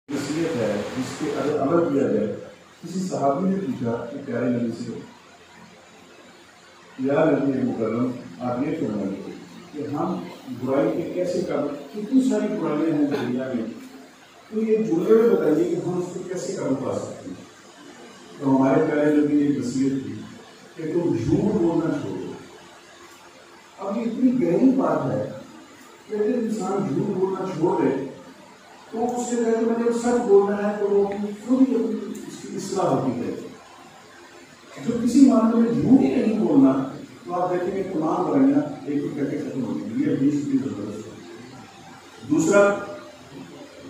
نصیحت ہے جس کے اگر عمل کیا جائے. کسی صحابی نے پوچھا کہ پیارے نبی سے یا نبی مکرم آپ یہ فرمائیے کہ ہم برائی کے کیسے قابو، کتنی ساری برائیاں ہیں دنیا میں، تو یہ جملے میں بتائیے کہ ہم اس کو کیسے قابو پا سکتے ہیں. تو ہمارے پیارے نبی نے نصیحت کی کہ تم جھوٹ بولنا چھوڑو. اب یہ اتنی گہری بات ہے کہ اگر انسان جھوٹ بولنا چھوڑ دے تو اس سے کہتے ہیں جب سچ بولنا ہے تو وہ خود ہی اپنی اس کی اصلاح ہوتی ہے. جو کسی معاملے میں جھوٹ ہی نہیں بولنا تو آپ دیکھیں گے تمام برائیاں ایک ایک کر کے ختم ہوتی ہیں. یہ حدیث کی ضرورت ہے. دوسرا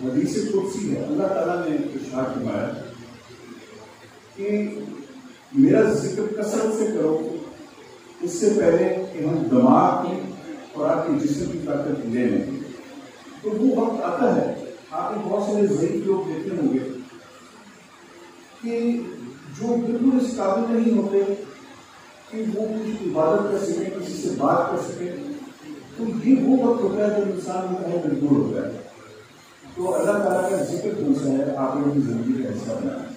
حدیث قدسی ہے. اللہ تعالیٰ نے ارشاد فرمایا کہ میرا ذکر کثرت سے کرو اس سے پہلے کہ ہم دماغ کی اور آپ کے جسم کی طاقت لے لیں. تو وہ وقت آتا ہے، آپ نے بہت سارے ضعیف لوگ دیکھے ہوں گے کہ جو بالکل اس قابل نہیں ہوتے کہ وہ کچھ عبادت کر سکیں، کسی سے بات کر سکیں. تو یہ وہ وقت ہوتا ہے جب انسان بہت مجبور ہوتا ہے. تو اللہ تعالیٰ کا ذکر کون سا ہے آپ نے اپنی زندگی کا حصہ بنایا.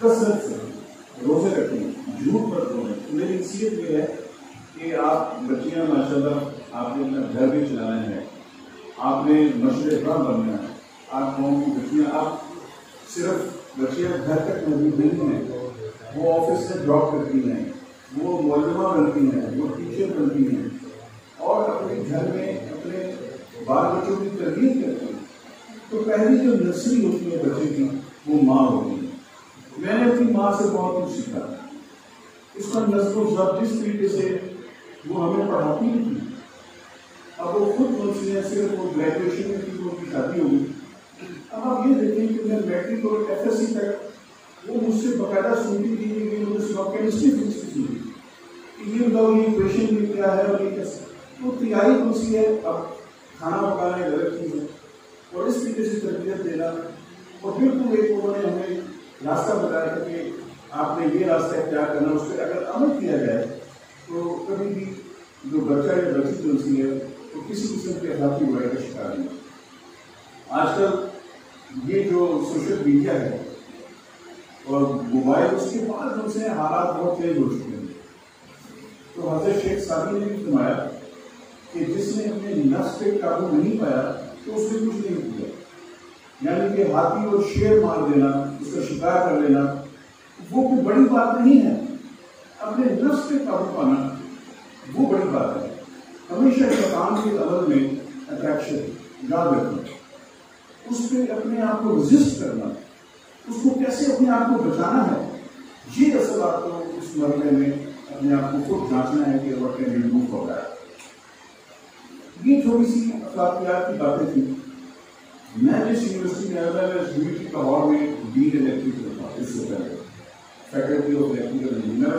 کثرت سے روزے رکھیں، جھوٹ مت بولیں. میری نصیحت یہ ہے کہ آپ بچیاں ماشاء اللہ آپ نے اپنا گھر بھی چلانا ہے، آپ نے مشرقہ بننا ہے. آپ قوم کی بچیاں، آپ صرف بچیاں گھر تک محدود نہیں ہیں، وہ آفس میں جاب کرتی ہیں، وہ معلمہ بنتی ہیں، وہ ٹیچر بنتی ہیں اور اپنے گھر میں اپنے بال بچوں کی تربیت کرتی ہیں. تو پہلی جو نرسری ہوتی ہے بچے کی وہ ماں ہوتی ہے. میں نے اپنی ماں سے بہت کچھ سیکھا. اس کا نظم و ضبط جس طریقے سے وہ ہمیں پڑھاتی نہیں تھی. اب وہ خود منسی ہیں، صرف وہ گریجویشن میں تھی تو ان کی شادی ہوگی. اب آپ یہ دیکھیں کہ میں میٹرک اور ایف ایس سی تک وہ مجھ سے باقاعدہ سنتی تھی کہ مجھے صبح کیمسٹری فزکس کی سنتی کہ یہ بتاؤ یہ کویشچن بھی کیا ہے اور یہ کیسے. تو تیاری منسی ہے. اب کھانا پکانا ایک الگ چیز ہے اور اس طریقے سے تربیت دینا. اور بالکل ایک انہوں نے ہمیں راستہ بتایا تھا کہ آپ نے یہ راستہ اختیار کرنا، اس پہ اگر عمل کیا جائے تو کبھی بھی جو بچہ یا بچی منسی ہے تو کسی قسم کے اخلاقی برائی کا شکار نہیں. آج کل یہ جو سوشل میڈیا ہے اور موبائل، اس کے بعد ہم سے حالات بہت تیز ہو چکے ہیں. تو حضرت شیخ سادی نے بھی فرمایا کہ جس نے اپنے نفس پہ قابو نہیں پایا تو اس نے کچھ نہیں کیا. یعنی کہ ہاتھی اور شیر مار دینا، اس کا شکار کر لینا وہ کوئی بڑی بات نہیں ہے. اپنے نفس پہ قابو پانا وہ بڑی بات ہے. ہمیشہ شیطان کے عمل میں اٹریکشن یاد رکھنا، اس پہ اپنے آپ کو رزسٹ کرنا، اس کو کیسے اپنے آپ کو بچانا ہے. یہ اصل آپ کو اس مرحلے میں اپنے آپ کو خود جانچنا ہے کہ وقت میں ریموو ہو رہا ہے. یہ تھوڑی سی اخلاقیات کی باتیں تھیں. میں جس یونیورسٹی میں آیا میں یونیورسٹی لاہور میں ڈین الیکٹریکل تھا. اس سے پہلے فیکلٹی آف الیکٹریکل انجینئر